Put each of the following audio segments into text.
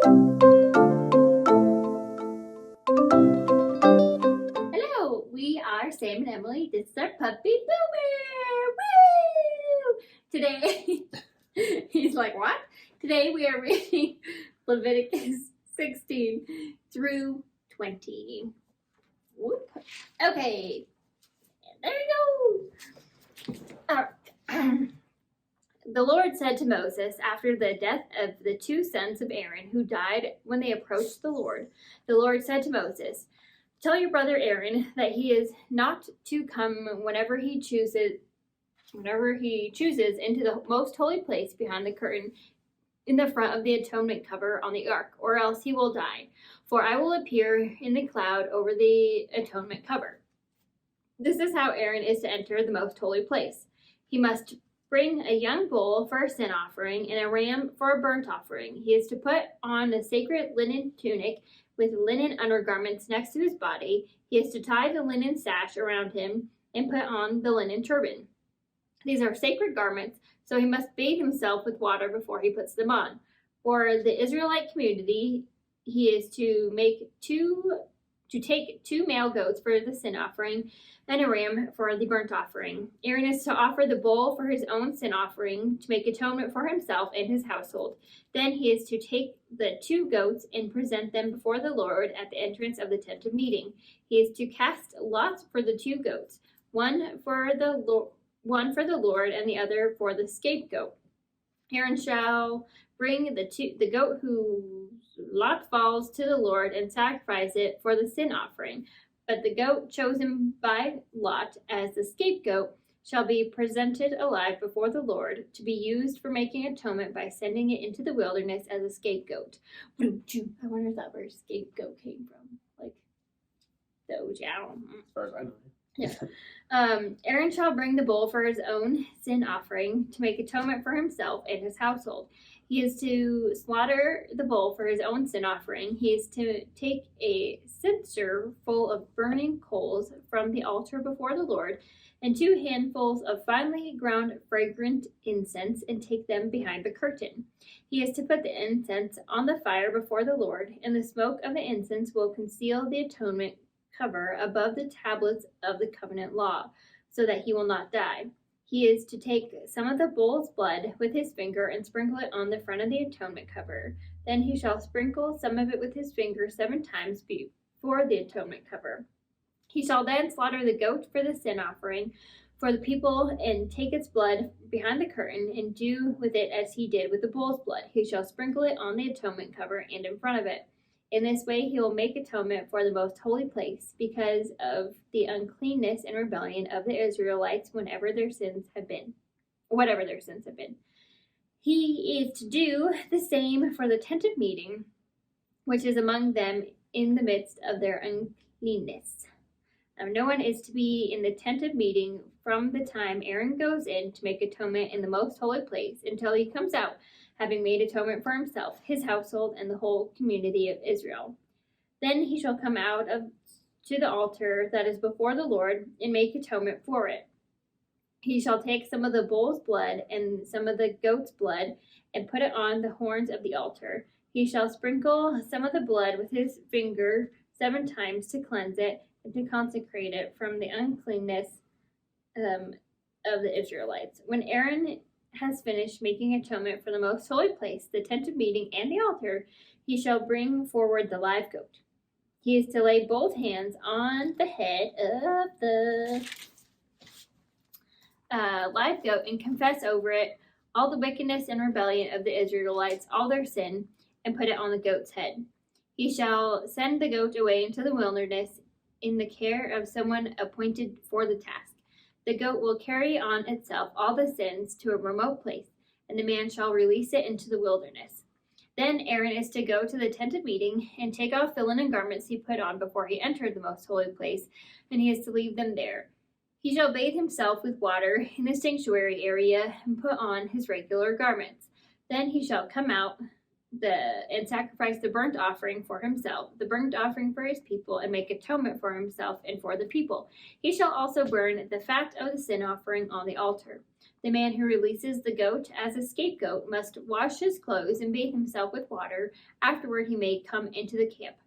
Hello, we are Sam and Emily. This is our puppy Boomer. Woo! Today, he's like, what? Today we are reading Leviticus 16 through 20. Whoop. Okay, there you go. The Lord said to Moses after the death of the two sons of Aaron who died when they approached the Lord said to Moses, "Tell your brother Aaron that he is not to come whenever he chooses into the most holy place behind the curtain in the front of the atonement cover on the ark, or else he will die. For I will appear in the cloud over the atonement cover." This is how Aaron is to enter the most holy place. He must bring a young bull for a sin offering and a ram for a burnt offering. He is to put on a sacred linen tunic with linen undergarments next to his body. He is to tie the linen sash around him and put on the linen turban. These are sacred garments, so he must bathe himself with water before he puts them on. For the Israelite community, he is to take two male goats for the sin offering and a ram for the burnt offering. Aaron is to offer the bull for his own sin offering to make atonement for himself and his household. Then he is to take the two goats and present them before the Lord at the entrance of the tent of meeting. He is to cast lots for the two goats, one for the Lord and the other for the scapegoat. Aaron shall bring the goat whose lot falls to the Lord and sacrifice it for the sin offering. But the goat chosen by lot as the scapegoat shall be presented alive before the Lord to be used for making atonement by sending it into the wilderness as a scapegoat. I wonder if that's where scapegoat came from. Like, those, yeah. As far as I know. Yeah. Aaron shall bring the bull for his own sin offering to make atonement for himself and his household. He is to slaughter the bull for his own sin offering. He is to take a censer full of burning coals from the altar before the Lord and 2 handfuls of finely ground fragrant incense and take them behind the curtain. He is to put the incense on the fire before the Lord, and the smoke of the incense will conceal the atonement cover above the tablets of the covenant law, so that he will not die. He is to take some of the bull's blood with his finger and sprinkle it on the front of the atonement cover. Then he shall sprinkle some of it with his finger 7 times before the atonement cover. He shall then slaughter the goat for the sin offering for the people and take its blood behind the curtain and do with it as he did with the bull's blood. He shall sprinkle it on the atonement cover and in front of it. In this way he will make atonement for the most holy place because of the uncleanness and rebellion of the Israelites whatever their sins have been. He is to do the same for the tent of meeting, which is among them in the midst of their uncleanness. Now, no one is to be in the tent of meeting from the time Aaron goes in to make atonement in the most holy place until he comes out, having made atonement for himself, his household, and the whole community of Israel. Then he shall come out to the altar that is before the Lord and make atonement for it. He shall take some of the bull's blood and some of the goat's blood and put it on the horns of the altar. He shall sprinkle some of the blood with his finger 7 times to cleanse it and to consecrate it from the uncleanness of the Israelites. When Aaron has finished making atonement for the most holy place, the tent of meeting, and the altar, he shall bring forward the live goat. He is to lay both hands on the head of the live goat and confess over it all the wickedness and rebellion of the Israelites, all their sin, and put it on the goat's head. He shall send the goat away into the wilderness in the care of someone appointed for the task. The goat will carry on itself all the sins to a remote place, and the man shall release it into the wilderness. Then Aaron is to go to the tent of meeting and take off the linen garments he put on before he entered the most holy place, and he is to leave them there. He shall bathe himself with water in the sanctuary area and put on his regular garments. Then he shall come out and sacrifice the burnt offering for himself, the burnt offering for his people, and make atonement for himself and for the people. He shall also burn the fat of the sin offering on the altar. The man who releases the goat as a scapegoat must wash his clothes and bathe himself with water. Afterward, he may come into the camp.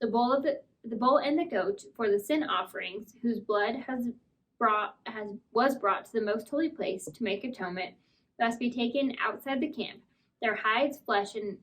The bull and the goat for the sin offerings, whose blood was brought to the most holy place to make atonement, must be taken outside the camp. Their hides, flesh, and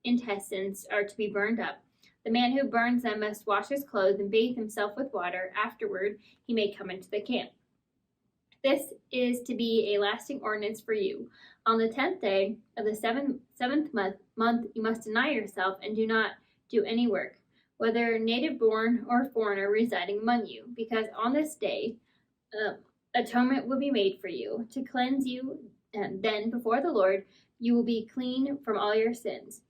intestines are to be burned up. The man who burns them must wash his clothes and bathe himself with water. Afterward, he may come into the camp. This is to be a lasting ordinance for you. On the 10th day of the seventh month, you must deny yourself and do not do any work, whether native born or foreigner residing among you, because on this day atonement will be made for you to cleanse you, and then before the Lord you will be clean from all your sins.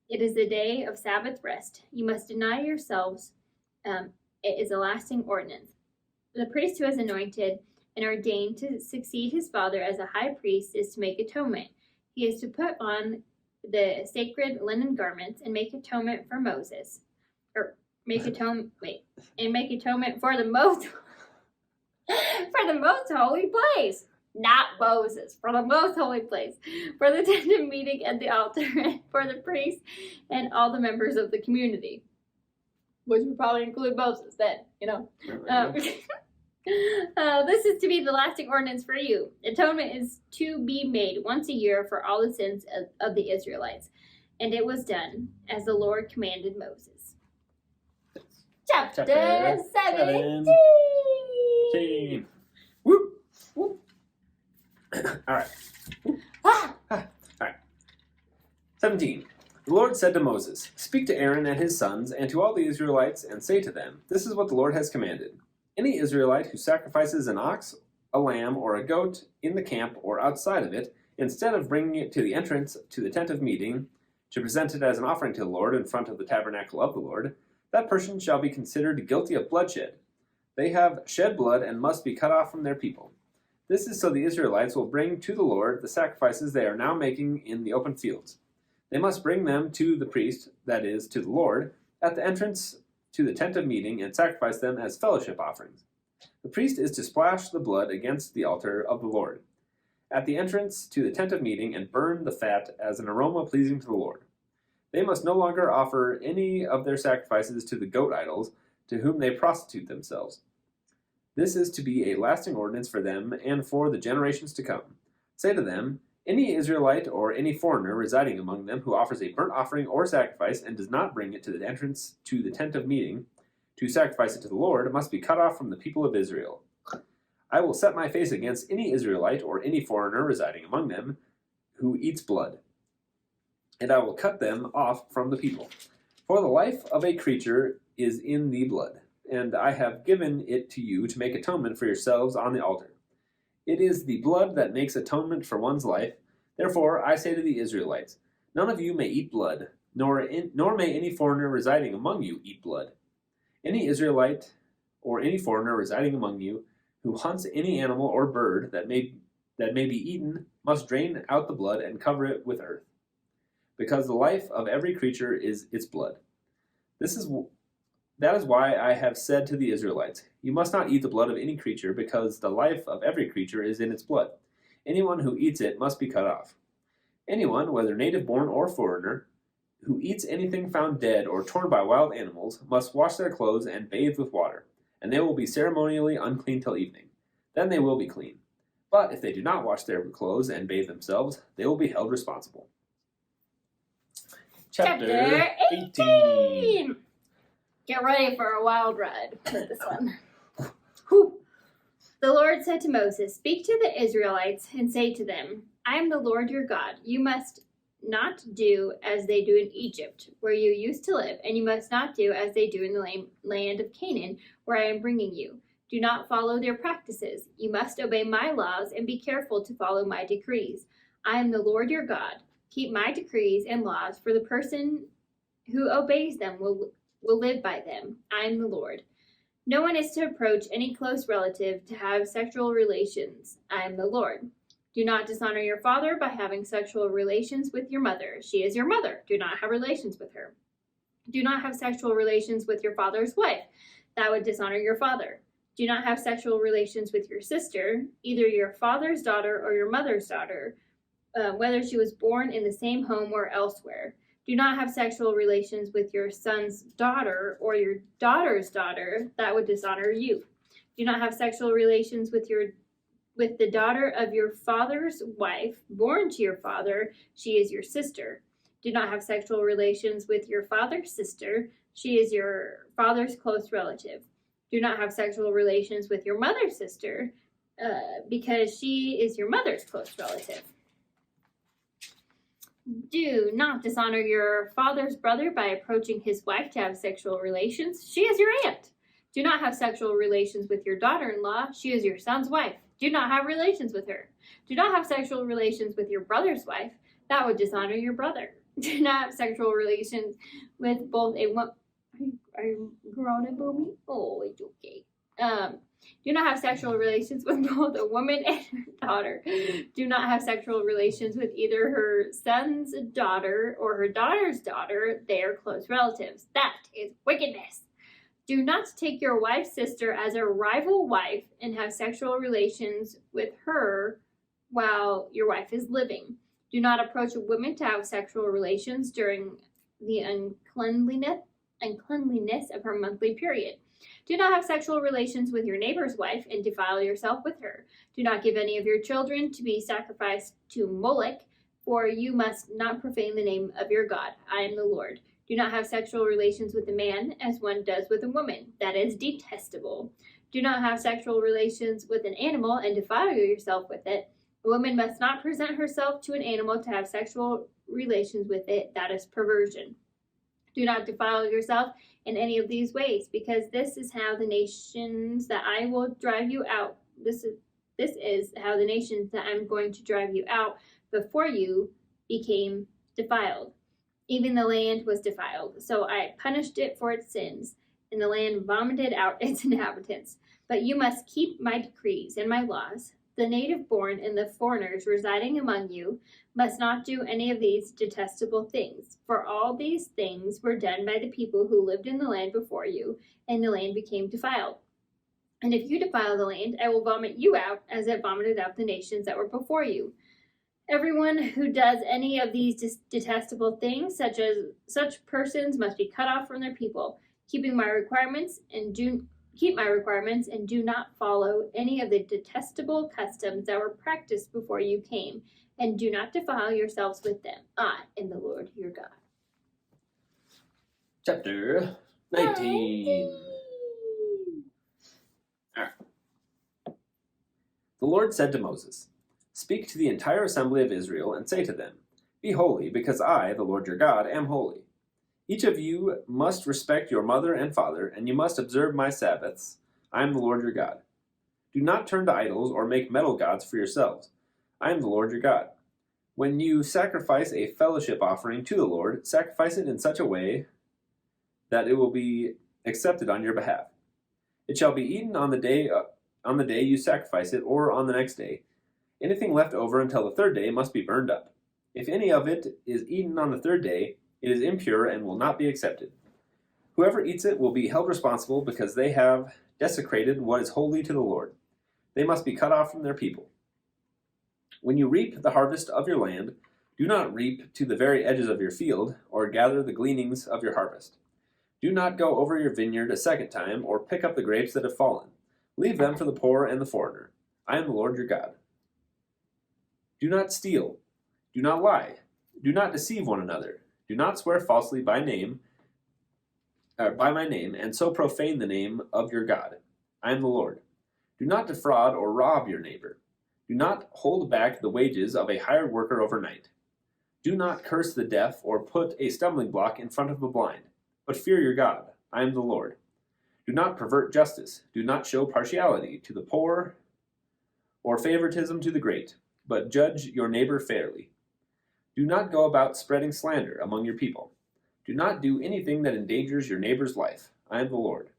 It is the day of Sabbath rest. You must deny yourselves. It is a lasting ordinance. The priest who is anointed and ordained to succeed his father as a high priest is to make atonement. He is to put on the sacred linen garments and make atonement for Moses, make atonement for the most holy place. Not Moses, for the most holy place, for the tent of meeting and the altar, and for the priests and all the members of the community, which would probably include Moses then, this is to be the lasting ordinance for you. Atonement is to be made once a year for all the sins of the Israelites. And it was done as the Lord commanded Moses. Chapter 17. Whoop. Whoop. All right. All right. 17. The Lord said to Moses, "Speak to Aaron and his sons and to all the Israelites and say to them, this is what the Lord has commanded. Any Israelite who sacrifices an ox, a lamb, or a goat in the camp or outside of it, instead of bringing it to the entrance to the tent of meeting, to present it as an offering to the Lord in front of the tabernacle of the Lord, that person shall be considered guilty of bloodshed. They have shed blood and must be cut off from their people. This is so the Israelites will bring to the Lord the sacrifices they are now making in the open fields. They must bring them to the priest, that is, to the Lord, at the entrance to the tent of meeting and sacrifice them as fellowship offerings. The priest is to splash the blood against the altar of the Lord at the entrance to the tent of meeting and burn the fat as an aroma pleasing to the Lord. They must no longer offer any of their sacrifices to the goat idols to whom they prostitute themselves. This is to be a lasting ordinance for them and for the generations to come. Say to them, any Israelite or any foreigner residing among them who offers a burnt offering or sacrifice and does not bring it to the entrance to the tent of meeting to sacrifice it to the Lord must be cut off from the people of Israel. I will set my face against any Israelite or any foreigner residing among them who eats blood, and I will cut them off from the people. For the life of a creature is in the blood, and I have given it to you to make atonement for yourselves on the altar. It is the blood that makes atonement for one's life. Therefore, I say to the Israelites, none of you may eat blood, nor may any foreigner residing among you eat blood. Any Israelite or any foreigner residing among you who hunts any animal or bird that may be eaten must drain out the blood and cover it with earth, because the life of every creature is its blood. That is why I have said to the Israelites, you must not eat the blood of any creature, because the life of every creature is in its blood. Anyone who eats it must be cut off. Anyone, whether native-born or foreigner, who eats anything found dead or torn by wild animals, must wash their clothes and bathe with water, and they will be ceremonially unclean till evening. Then they will be clean. But if they do not wash their clothes and bathe themselves, they will be held responsible. Chapter 18. Get ready for a wild ride with this one. Whew. The Lord said to Moses, speak to the Israelites and say to them, I am the Lord your God. You must not do as they do in Egypt, where you used to live, and you must not do as they do in the land of Canaan, where I am bringing you. Do not follow their practices. You must obey my laws and be careful to follow my decrees. I am the Lord your God. Keep my decrees and laws, for the person who obeys them will live by them. I am the Lord. No one is to approach any close relative to have sexual relations. I am the Lord. Do not dishonor your father by having sexual relations with your mother. She is your mother. Do not have relations with her. Do not have sexual relations with your father's wife. That would dishonor your father. Do not have sexual relations with your sister, either your father's daughter or your mother's daughter, whether she was born in the same home or elsewhere. Do not have sexual relations with your son's daughter or your daughter's daughter. That would dishonor you. Do not have sexual relations with the daughter of your father's wife, born to your father. She is your sister. Do not have sexual relations with your father's sister. She is your father's close relative. Do not have sexual relations with your mother's sister, because she is your mother's close relative. Do not dishonor your father's brother by approaching his wife to have sexual relations. She is your aunt. Do not have sexual relations with your daughter-in-law. She is your son's wife. Do not have relations with her. Do not have sexual relations with your brother's wife. That would dishonor your brother. Do not have sexual relations with both a woman. Are you groaning, Boomy? Oh, it's okay. Do not have sexual relations with both a woman and her daughter. Do not have sexual relations with either her son's daughter or her daughter's daughter. They are close relatives. That is wickedness. Do not take your wife's sister as a rival wife and have sexual relations with her while your wife is living. Do not approach a woman to have sexual relations during the uncleanliness of her monthly period. Do not have sexual relations with your neighbor's wife and defile yourself with her. Do not give any of your children to be sacrificed to Moloch, for you must not profane the name of your God. I am the Lord. Do not have sexual relations with a man as one does with a woman. That is detestable. Do not have sexual relations with an animal and defile yourself with it. A woman must not present herself to an animal to have sexual relations with it. That is perversion. Do not defile yourself in any of these ways, because this is how the nations that I will drive you out. This is how the nations that I'm going to drive you out before you became defiled. Even the land was defiled, so I punished it for its sins, and the land vomited out its inhabitants. But you must keep my decrees and my laws. The native born and the foreigners residing among you must not do any of these detestable things, for all these things were done by the people who lived in the land before you, and the land became defiled. And if you defile the land, I will vomit you out as I vomited out the nations that were before you. Everyone who does any of these detestable things, such persons must be cut off from their people. Keep my requirements and do not follow any of the detestable customs that were practiced before you came, and do not defile yourselves with them. I am the Lord your God. Chapter 19. All right. The Lord said to Moses, "Speak to the entire assembly of Israel and say to them, 'Be holy, because I, the Lord your God, am holy. Each of you must respect your mother and father, and you must observe my Sabbaths. I am the Lord your God. Do not turn to idols or make metal gods for yourselves. I am the Lord your God. When you sacrifice a fellowship offering to the Lord, sacrifice it in such a way that it will be accepted on your behalf. It shall be eaten on the day you sacrifice it, or on the next day. Anything left over until the third day must be burned up. If any of it is eaten on the third day, it is impure and will not be accepted. Whoever eats it will be held responsible because they have desecrated what is holy to the Lord. They must be cut off from their people. When you reap the harvest of your land, do not reap to the very edges of your field, or gather the gleanings of your harvest. Do not go over your vineyard a second time, or pick up the grapes that have fallen. Leave them for the poor and the foreigner. I am the Lord your God. Do not steal. Do not lie. Do not deceive one another. Do not swear falsely by my name, and so profane the name of your God. I am the Lord. Do not defraud or rob your neighbor. Do not hold back the wages of a hired worker overnight. Do not curse the deaf or put a stumbling block in front of the blind, but fear your God. I am the Lord. Do not pervert justice. Do not show partiality to the poor or favoritism to the great, but judge your neighbor fairly. Do not go about spreading slander among your people. Do not do anything that endangers your neighbor's life. I am the Lord.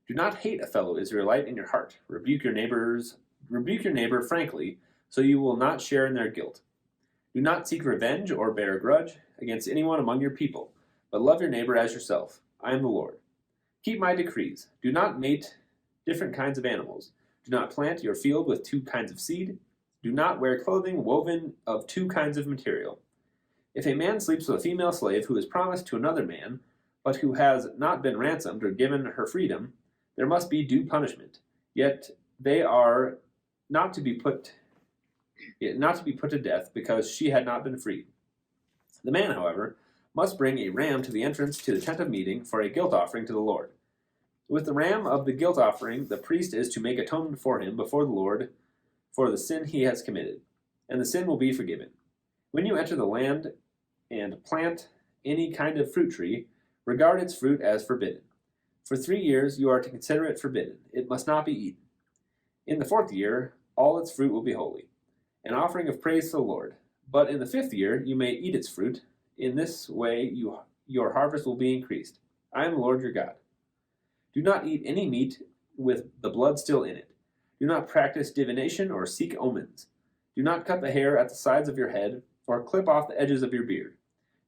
Do not hate a fellow Israelite in your heart. Rebuke your neighbor frankly, so you will not share in their guilt. Do not seek revenge or bear a grudge against anyone among your people, but love your neighbor as yourself. I am the Lord. Keep my decrees. Do not mate different kinds of animals. Do not plant your field with 2 kinds of seed. Do not wear clothing woven of 2 kinds of material. If a man sleeps with a female slave who is promised to another man, but who has not been ransomed or given her freedom, there must be due punishment. Yet they are not to be put to death because she had not been freed. The man, however, must bring a ram to the entrance to the tent of meeting for a guilt offering to the Lord. With the ram of the guilt offering, the priest is to make atonement for him before the Lord for the sin he has committed, and the sin will be forgiven. When you enter the land and plant any kind of fruit tree, regard its fruit as forbidden. For 3 years you are to consider it forbidden. It must not be eaten. In the 4th year, all its fruit will be holy, an offering of praise to the Lord. But in the 5th year you may eat its fruit. In this way your harvest will be increased. I am the Lord your God. Do not eat any meat with the blood still in it. Do not practice divination or seek omens. Do not cut the hair at the sides of your head or clip off the edges of your beard.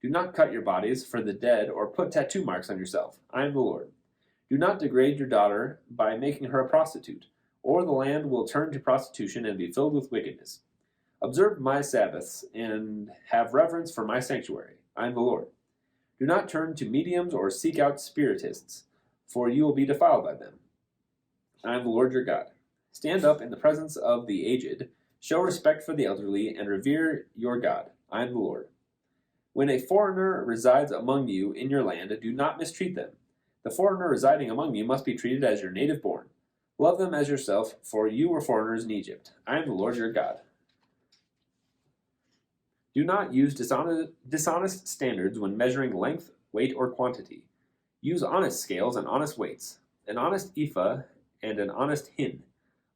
Do not cut your bodies for the dead or put tattoo marks on yourself. I am the Lord. Do not degrade your daughter by making her a prostitute, or the land will turn to prostitution and be filled with wickedness. Observe my Sabbaths and have reverence for my sanctuary. I am the Lord. Do not turn to mediums or seek out spiritists, for you will be defiled by them. I am the Lord your God. Stand up in the presence of the aged, show respect for the elderly, and revere your God. I am the Lord. When a foreigner resides among you in your land, do not mistreat them. The foreigner residing among you must be treated as your native born. Love them as yourself, for you were foreigners in Egypt. I am the Lord your God. Do not use dishonest standards when measuring length, weight, or quantity. Use honest scales and honest weights, an honest ephah and an honest hin.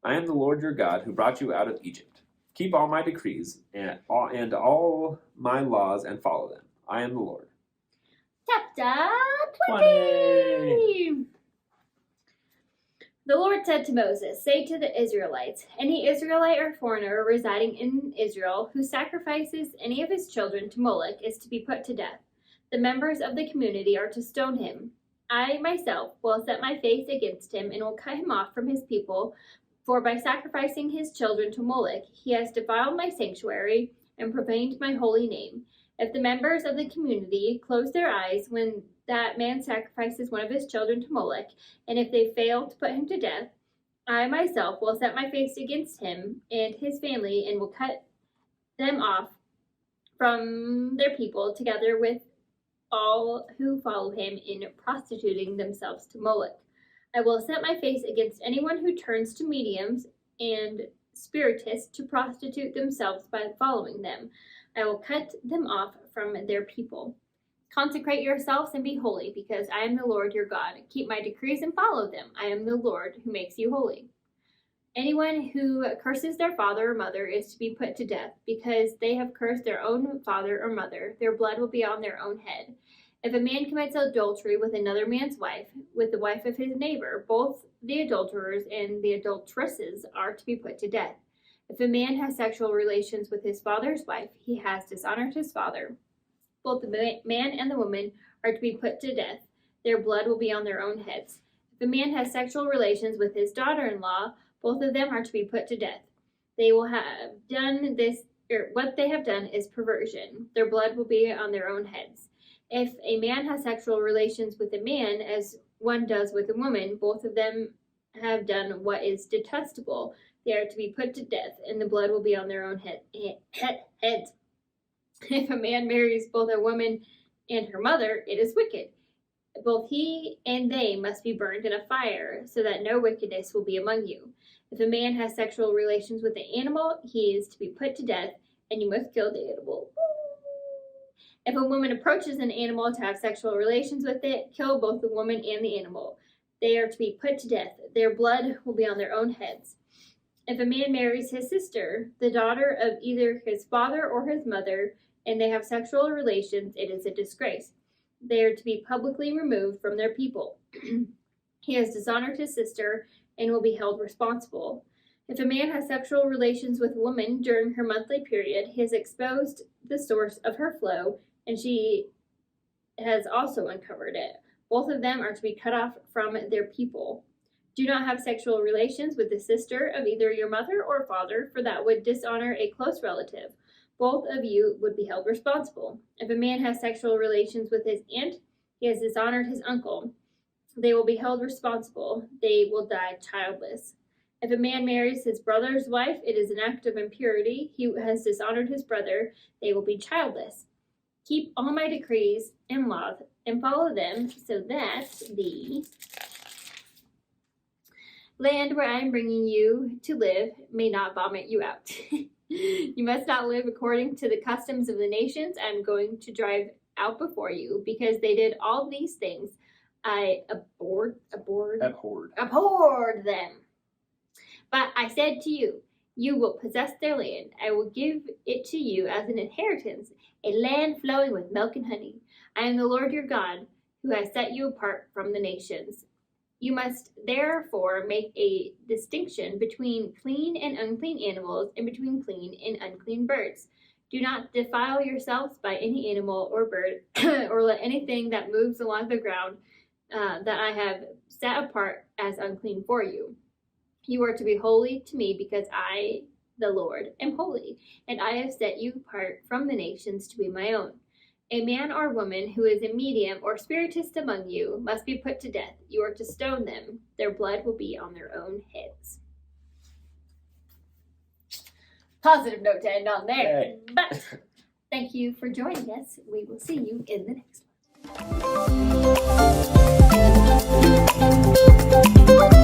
I am the Lord your God who brought you out of Egypt. Keep all my decrees and all my laws and follow them. I am the Lord. Chapter 20. The Lord said to Moses, say to the Israelites, any Israelite or foreigner residing in Israel who sacrifices any of his children to Moloch is to be put to death. The members of the community are to stone him. I myself will set my face against him and will cut him off from his people, for by sacrificing his children to Moloch, he has defiled my sanctuary and profaned my holy name. If the members of the community close their eyes when that man sacrifices one of his children to Moloch, and if they fail to put him to death, I myself will set my face against him and his family and will cut them off from their people, together with all who follow him in prostituting themselves to Moloch. I will set my face against anyone who turns to mediums and spiritists to prostitute themselves by following them. I will cut them off from their people. Consecrate yourselves and be holy, because I am the Lord your God. Keep my decrees and follow them. I am the Lord who makes you holy. Anyone who curses their father or mother is to be put to death, because they have cursed their own father or mother. Their blood will be on their own head. If a man commits adultery with another man's wife, with the wife of his neighbor, both the adulterers and the adulteresses are to be put to death. If a man has sexual relations with his father's wife, he has dishonored his father. Both the man and the woman are to be put to death. Their blood will be on their own heads. If a man has sexual relations with his daughter-in-law, both of them are to be put to death. They will have done this, what they have done is perversion. Their blood will be on their own heads. If a man has sexual relations with a man, as one does with a woman, both of them have done what is detestable. They are to be put to death, and the blood will be on their own heads. If a man marries both a woman and her mother, it is wicked. Both he and they must be burned in a fire, so that no wickedness will be among you. If a man has sexual relations with an animal, he is to be put to death, and you must kill the animal. If a woman approaches an animal to have sexual relations with it, kill both the woman and the animal. They are to be put to death. Their blood will be on their own heads. If a man marries his sister, the daughter of either his father or his mother, and they have sexual relations, it is a disgrace. They are to be publicly removed from their people. He has dishonored his sister and will be held responsible. If a man has sexual relations with a woman during her monthly period, he has exposed the source of her flow, and she has also uncovered it. Both of them are to be cut off from their people. Do not have sexual relations with the sister of either your mother or father, for that would dishonor a close relative. Both of you would be held responsible. If a man has sexual relations with his aunt, he has dishonored his uncle. They will be held responsible. They will die childless. If a man marries his brother's wife, it is an act of impurity. He has dishonored his brother. They will be childless. Keep all my decrees and laws and follow them, so that the land where I am bringing you to live may not vomit you out. You must not live according to the customs of the nations I am going to drive out before you, because they did all these things. I abhorred them. But I said to you, you will possess their land. I will give it to you as an inheritance, a land flowing with milk and honey. I am the Lord your God, who has set you apart from the nations. You must therefore make a distinction between clean and unclean animals, and between clean and unclean birds. Do not defile yourselves by any animal or bird, or let anything that moves along the ground that I have set apart as unclean for you. You are to be holy to me, because I, the Lord, am holy, and I have set you apart from the nations to be my own. A man or woman who is a medium or spiritist among you must be put to death. You are to stone them. Their blood will be on their own heads. Positive note to end on there. Yay. But thank you for joining us. We will see you in the next one.